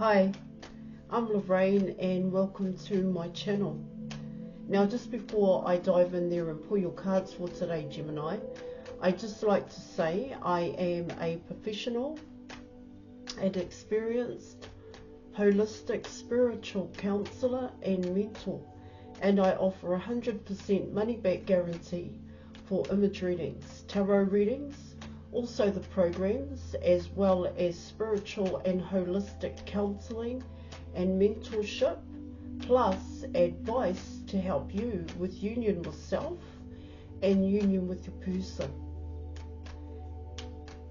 Hi, I'm Lorraine and welcome to my channel. Now just before I dive in there and pull your cards for today, Gemini, I'd just like to say I am a professional and experienced holistic spiritual counselor and mentor, and I offer 100% money back guarantee for image readings, tarot readings, also the programs, as well as spiritual and holistic counselling and mentorship, plus advice to help you with union with self and union with your person.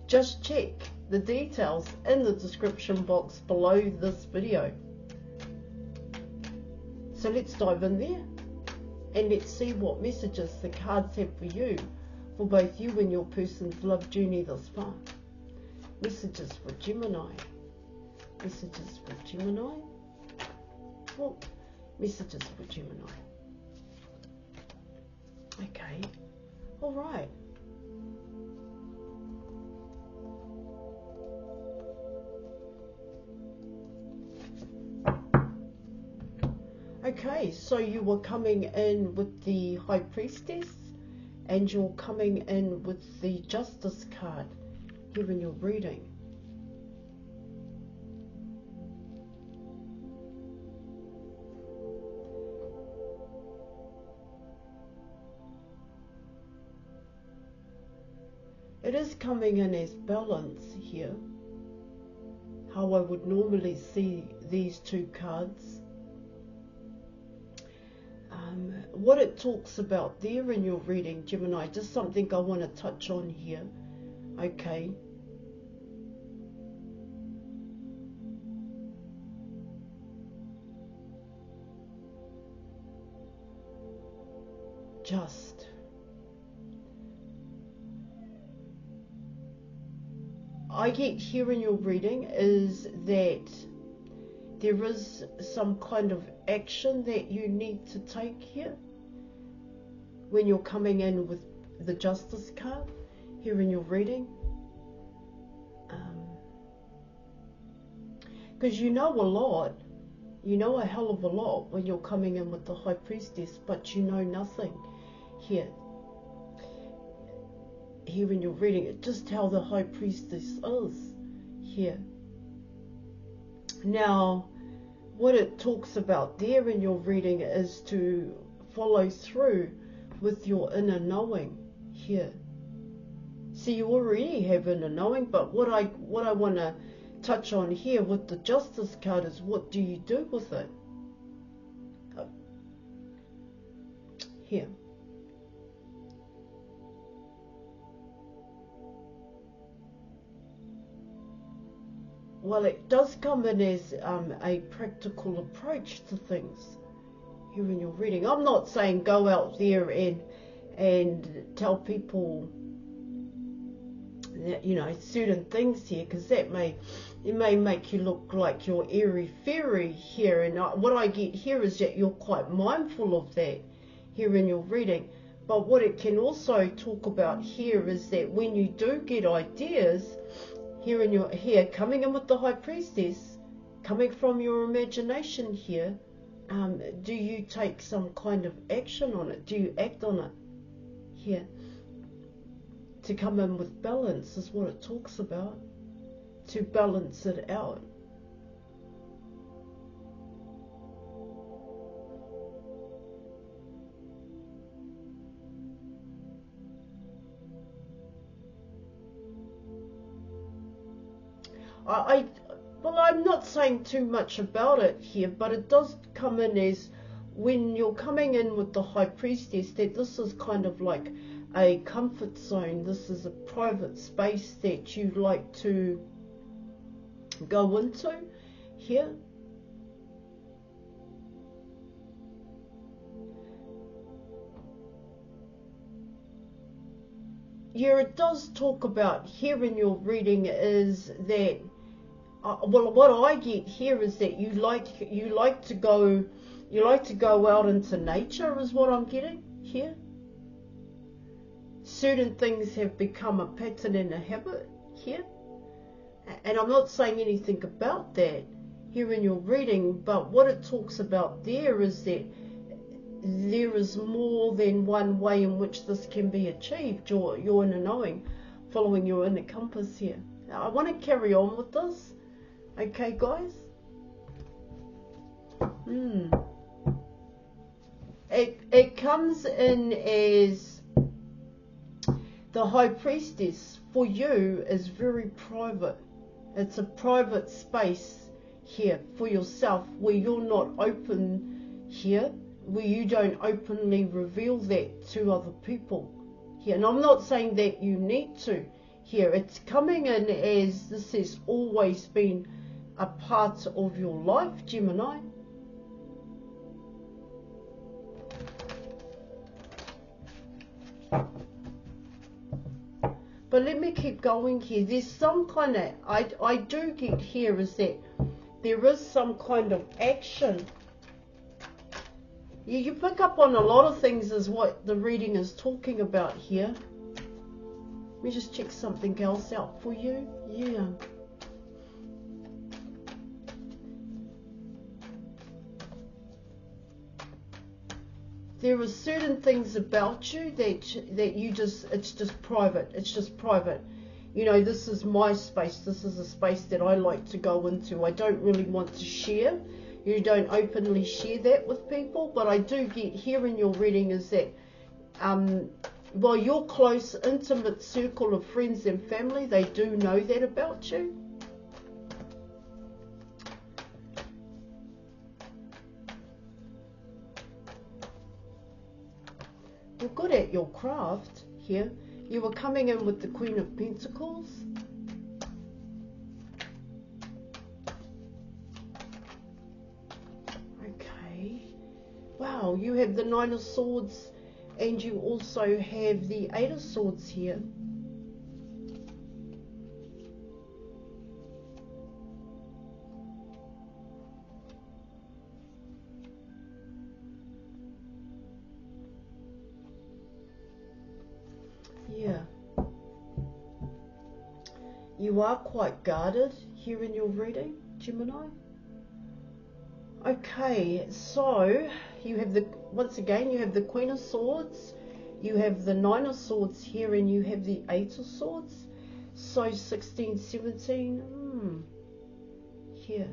Just check the details in the description box below this video. So let's dive in there and let's see what messages the cards have for you, for both you and your person's love journey thus far. Messages for Gemini. Messages for Gemini. Oh, messages for Gemini. Okay. All right. Okay, so you were coming in with the High Priestess, and you're coming in with the Justice card here in your reading. It is coming in as balance here, how I would normally see these two cards. What it talks about there in your reading, Gemini, just something I want to touch on here. Okay. Just. I get here in your reading is that there is some kind of action that you need to take here when you're coming in with the Justice card here in your reading. Because you know a lot, you know a hell of a lot when you're coming in with the High Priestess, but you know nothing here. Here in your reading, just how the High Priestess is here. Now, what it talks about there in your reading is to follow through with your inner knowing here. See, you already have inner knowing, but what I want to touch on here with the Justice card is, what do you do with it? Here. Well, it does come in as a practical approach to things here in your reading. I'm not saying go out there and tell people that, you know, certain things here, because it may make you look like you're airy-fairy here. And what I get here is that you're quite mindful of that here in your reading. But what it can also talk about here is that when you do get ideas, here in your coming in with the High Priestess, coming from your imagination here, do you take some kind of action on it? Do you act on it here? To come in with balance is what it talks about. To balance it out. Well, I'm not saying too much about it here, but it does come in as, when you're coming in with the High Priestess, that this is kind of like a comfort zone. This is a private space that you like to go into here. Yeah, it does talk about here in your reading is that, well, what I get here is that you like to go out into nature is what I'm getting here. Certain things have become a pattern and a habit here. And I'm not saying anything about that here in your reading, but what it talks about there is that there is more than one way in which this can be achieved, your inner knowing, following your inner compass here. Now, I want to carry on with this, okay guys? It comes in as the High Priestess for you is very private. It's a private space here for yourself where you're not open here, where you don't openly reveal that to other people here. And I'm not saying that you need to here. It's coming in as this has always been a part of your life, Gemini. But let me keep going here. There's some kind of, I do get here is that there is some kind of action. You pick up on a lot of things is what the reading is talking about here. Let me just check something else out for you. Yeah. There are certain things about you that you just, it's just private. It's just private. You know, this is my space. This is a space that I like to go into. I don't really want to share. You don't openly share that with people. But I do get here in your reading is that, well, your close, intimate circle of friends and family, they do know that about you. You're good at your craft here. You were coming in with the Queen of Pentacles. Okay. Wow, you have the Nine of Swords and you also have the Eight of Swords here. Yeah. You are quite guarded here in your reading, Gemini. Okay, so you have the, once again, you have the Queen of Swords, you have the Nine of Swords here, and you have the Eight of Swords. So 16, 17, here.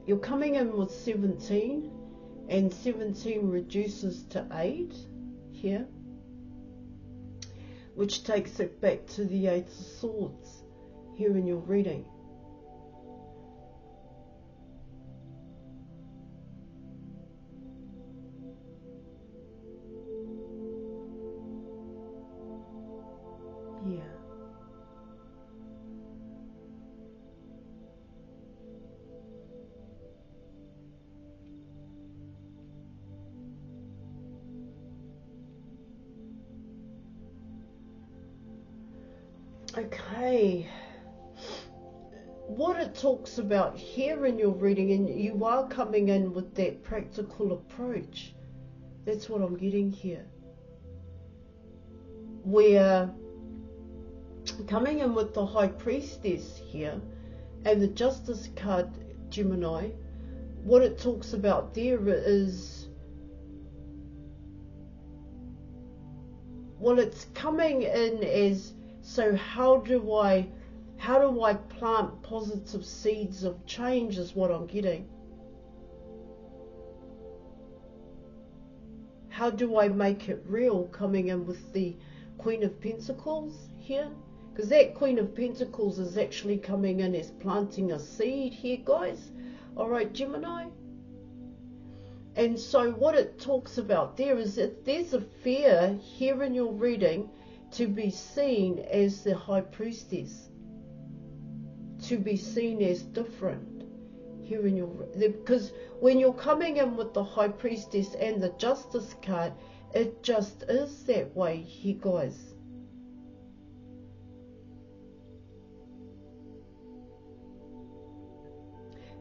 You're coming in with 17, and 17 reduces to 8 here, which takes it back to the Eight of Swords here in your reading. Yeah. Okay, what it talks about here in your reading, and you are coming in with that practical approach, that's what I'm getting here, where coming in with the High Priestess here and the Justice card, Gemini, what it talks about there is, well, it's coming in as, so how do I plant positive seeds of change is what I'm getting. How do I make it real, coming in with the Queen of Pentacles here? Because that Queen of Pentacles is actually coming in as planting a seed here, guys. Alright, Gemini. And so what it talks about there is that there's a fear here in your reading to be seen as the High Priestess, to be seen as different here in your, because when you're coming in with the High Priestess and the Justice card, it just is that way here, guys.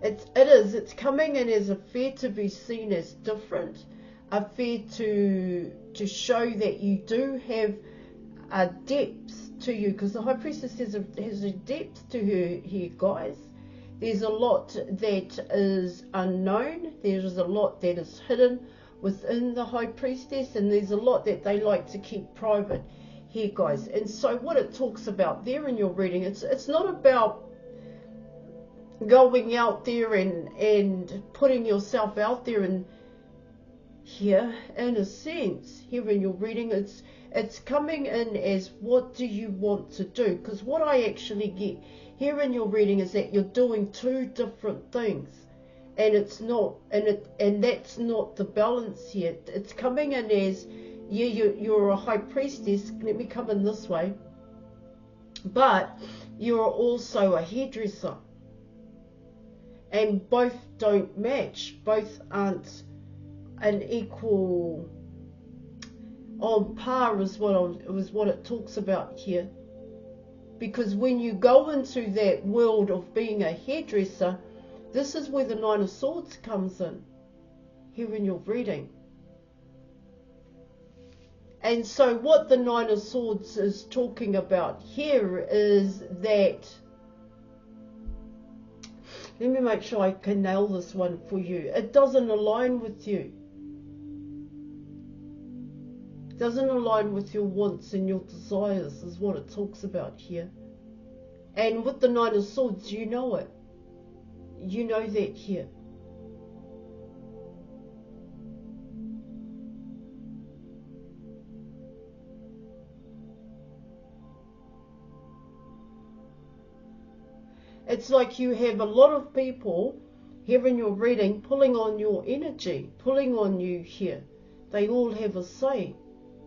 It's coming in as a fear to be seen as different, a fear to show that you do have a depth to you, because the High Priestess has a depth to her here, guys. There's a lot that is unknown, there's a lot that is hidden within the High Priestess, and there's a lot that they like to keep private here, guys. And so what it talks about there in your reading, it's not about going out there and putting yourself out there, and here in a sense here in your reading, it's coming in as what do you want to do, because what I actually get here in your reading is that you're doing two different things, and it's not, and that's not the balance here. It's coming in as, yeah, you're a High Priestess, let me come in this way, but you're also a hairdresser. And both don't match, both aren't an equal, on par is what it talks about here. Because when you go into that world of being a hairdresser, this is where the Nine of Swords comes in, here in your reading. And so what the Nine of Swords is talking about here is that, let me make sure I can nail this one for you. It doesn't align with you. It doesn't align with your wants and your desires is what it talks about here. And with the Nine of Swords, you know it. You know that here. It's like you have a lot of people here in your reading pulling on your energy, pulling on you here. They all have a say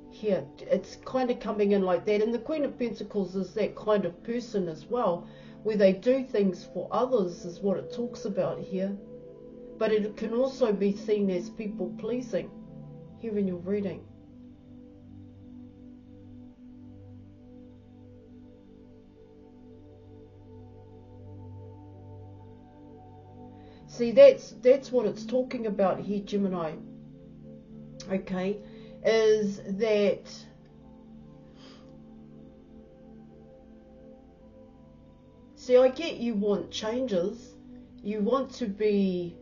here. It's kind of coming in like that. And the Queen of Pentacles is that kind of person as well, where they do things for others is what it talks about here. But it can also be seen as people pleasing here in your reading. See, that's what it's talking about here, Gemini. Okay, is that see, I get you want changes. You want to be,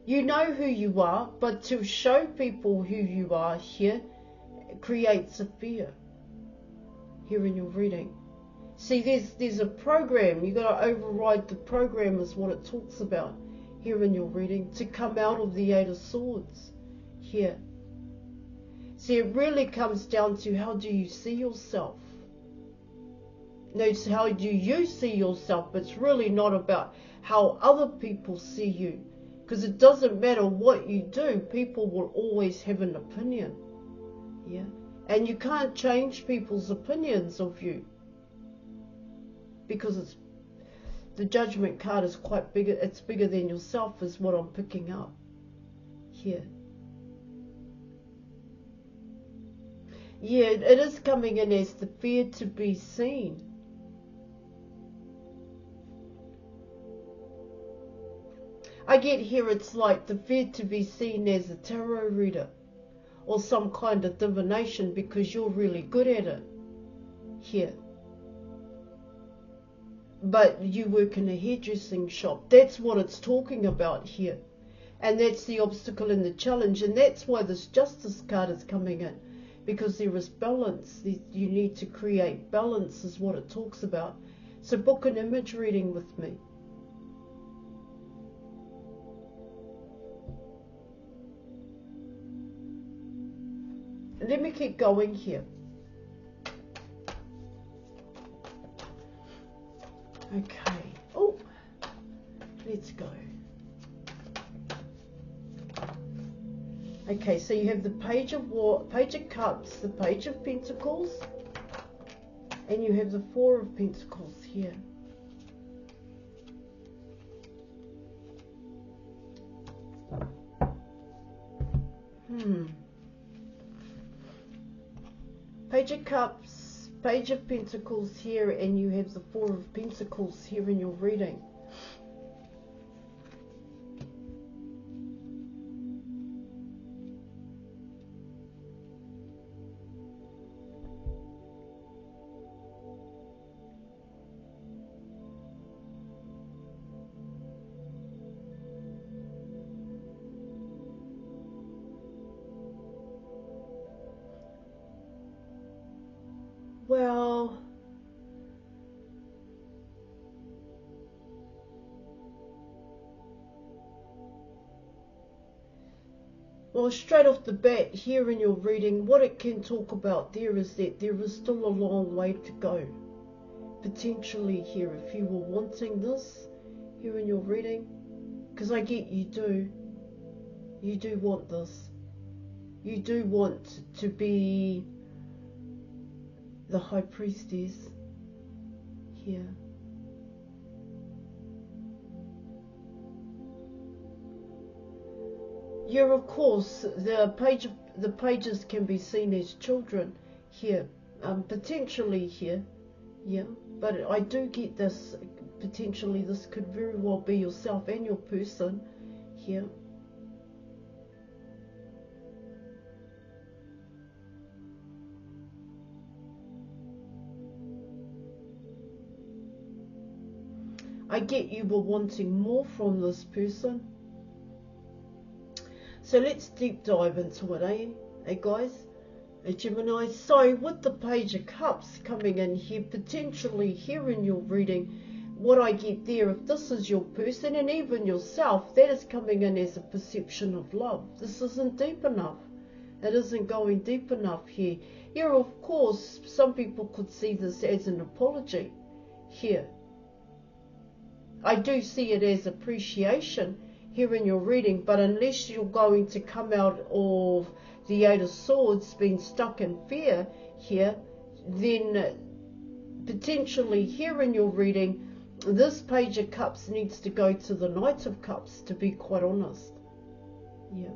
you know who you are, but to show people who you are here creates a fear here in your reading. See, there's a program. You got to override the program is what it talks about here in your reading, to come out of the Eight of Swords here. See, it really comes down to how do you see yourself. No, it's how do you see yourself. It's really not about how other people see you, because it doesn't matter what you do, people will always have an opinion. Yeah, and you can't change people's opinions of you, because it's, the Judgment card is quite bigger, it's bigger than yourself is what I'm picking up here. Yeah, it is coming in as the fear to be seen. I get here it's like the fear to be seen as a tarot reader or some kind of divination because you're really good at it here. But you work in a hairdressing shop. That's what it's talking about here. And that's the obstacle and the challenge. And that's why this Justice card is coming in. Because there is balance. You need to create balance is what it talks about. So book an image reading with me. Let me keep going here. Okay. Oh, let's go. Okay, so you have the Page of Cups, the Page of Pentacles, and you have the Four of Pentacles here. Page of Cups, Page of Pentacles here, and you have the Four of Pentacles here in your reading. Well, straight off the bat here in your reading, what it can talk about there is that there is still a long way to go. Potentially here, if you were wanting this here in your reading, because I get you do want this. You do want to be the High Priestess here. Yeah, of course, the pages can be seen as children here, potentially here, yeah. But I do get this, potentially this could very well be yourself and your person here. I get you were wanting more from this person. So let's deep dive into it, guys? Gemini. So with the Page of Cups coming in here, potentially here in your reading, what I get there, if this is your person and even yourself, that is coming in as a perception of love. This isn't deep enough. It isn't going deep enough here. Here, of course, some people could see this as an apology here. I do see it as appreciation here in your reading, but unless you're going to come out of the Eight of Swords being stuck in fear here, then potentially here in your reading, this Page of Cups needs to go to the Knight of Cups, to be quite honest. Yeah.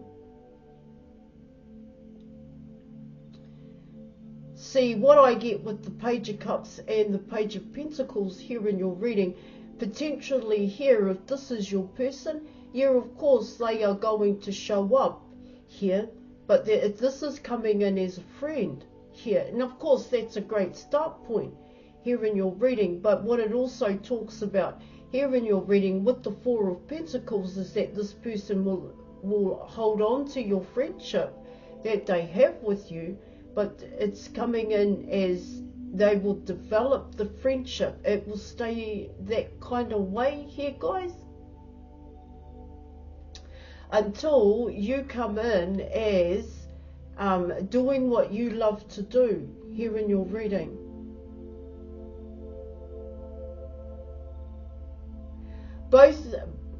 See, what I get with the Page of Cups and the Page of Pentacles here in your reading, potentially here, if this is your person, yeah, of course, they are going to show up here, but if this is coming in as a friend here, and of course, that's a great start point here in your reading, but what it also talks about here in your reading with the Four of Pentacles is that this person will hold on to your friendship that they have with you, but it's coming in as they will develop the friendship. It will stay that kind of way here, guys, until you come in as doing what you love to do here in your reading. Both,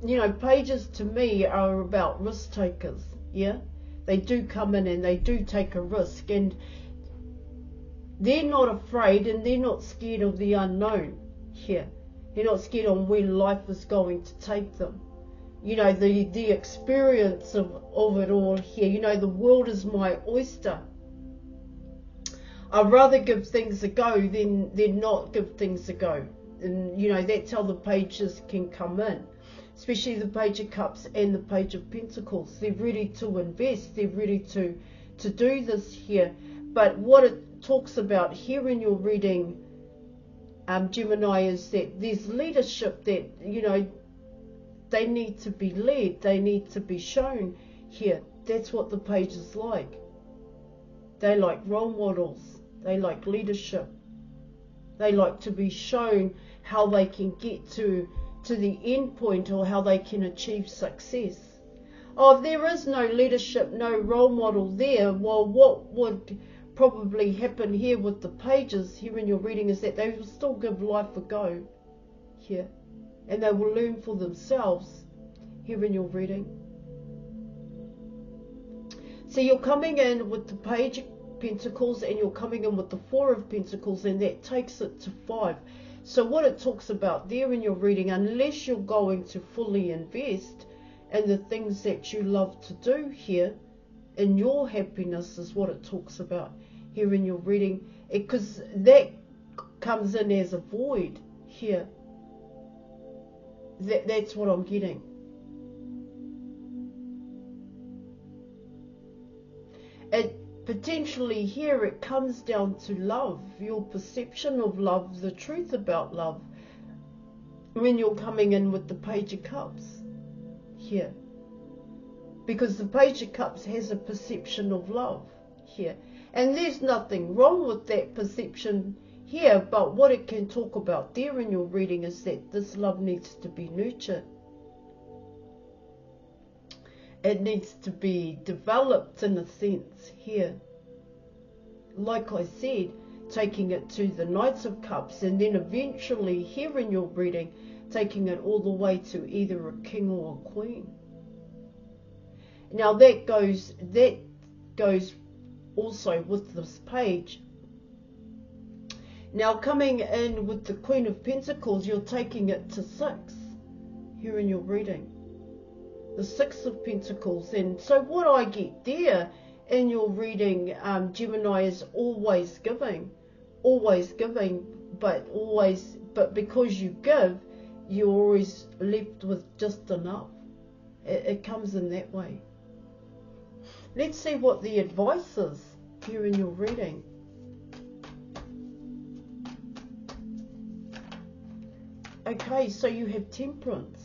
you know, pages to me are about risk takers, yeah? They do come in and they do take a risk, and they're not afraid and they're not scared of the unknown here. They're not scared on where life is going to take them. You know, the experience of it all here. You know, the world is my oyster. I'd rather give things a go than not give things a go. And, you know, that's how the pages can come in. Especially the Page of Cups and the Page of Pentacles. They're ready to invest. They're ready to do this here. But what it talks about here in your reading, Gemini, is that there's leadership that, you know, they need to be led. They need to be shown here. That's what the page is like. They like role models. They like leadership. They like to be shown how they can get to the end point, or how they can achieve success. Oh, if there is no leadership, no role model there, well, what would probably happen here with the pages here in your reading is that they will still give life a go here. And they will learn for themselves here in your reading. So you're coming in with the Page of Pentacles and you're coming in with the Four of Pentacles, and that takes it to 5. So what it talks about there in your reading, unless you're going to fully invest in the things that you love to do here, in your happiness, is what it talks about here in your reading, because that comes in as a void here. That's what I'm getting. It potentially here it comes down to love, your perception of love, the truth about love, when you're coming in with the Page of Cups here. Because the Page of Cups has a perception of love here. And there's nothing wrong with that perception here, but what it can talk about there in your reading is that this love needs to be nurtured. It needs to be developed in a sense here. Like I said, taking it to the Knights of Cups, and then eventually here in your reading, taking it all the way to either a king or a queen. Now that goes also with this page. Now coming in with the Queen of Pentacles, you're taking it to 6 here in your reading. The 6 of Pentacles. And so what I get there in your reading, Gemini, is always giving, but because you give, you're always left with just enough. It comes in that way. Let's see what the advice is here in your reading. Okay, so you have Temperance.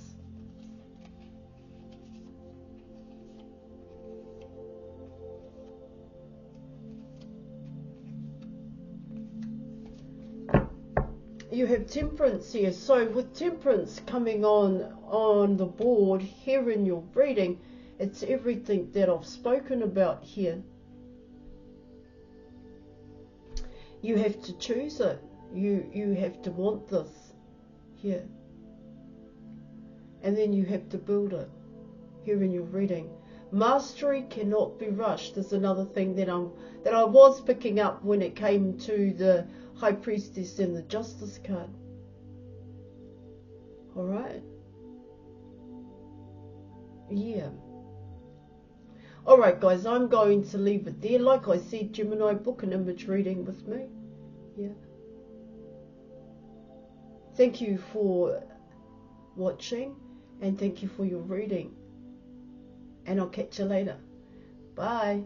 You have Temperance here. So with Temperance coming on the board here in your reading, it's everything that I've spoken about here. You have to choose it. You have to want this here. And then you have to build it here in your reading. Mastery cannot be rushed is another thing that I was picking up when it came to the High Priestess and the Justice card. Alright. Yeah. Alright guys, I'm going to leave it there. Like I said, Gemini, book an image reading with me. Yeah. Thank you for watching, and thank you for your reading. And I'll catch you later. Bye.